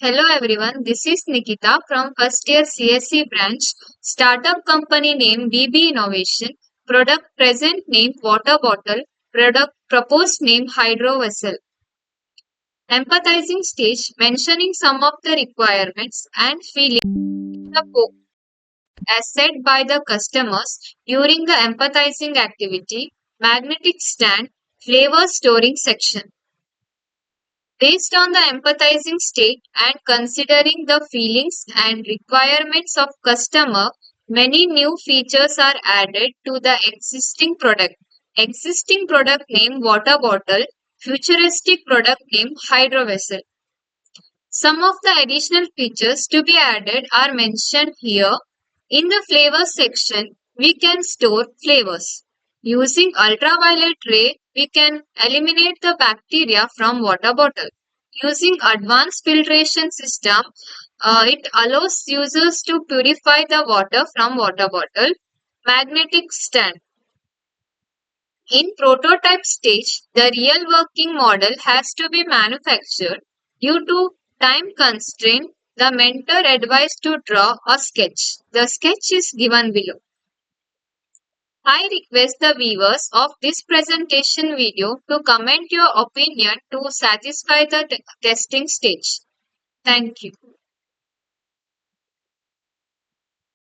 Hello everyone, this is Nikhita from first year CSC branch. Startup company name BB Innovation. Product present name water bottle. Product proposed name hydro vessel. Empathizing stage mentioning some of the requirements and feelings the as said by the customers during the empathizing activity. Magnetic stand flavor storing section. Based on the empathizing state and considering the feelings and requirements of customer, many new features are added to the existing product. Existing product name water bottle, futuristic product name hydro vessel. Some of the additional features to be added are mentioned here. In the flavor section, we can store flavors. Using ultraviolet ray, we can eliminate the bacteria from water bottle. Using advanced filtration system, it allows users to purify the water from water bottle. Magnetic stand. In prototype stage, the real working model has to be manufactured. Due to time constraint, the mentor advised to draw a sketch. The sketch is given below. I request the viewers of this presentation video to comment your opinion to satisfy the testing stage. Thank you.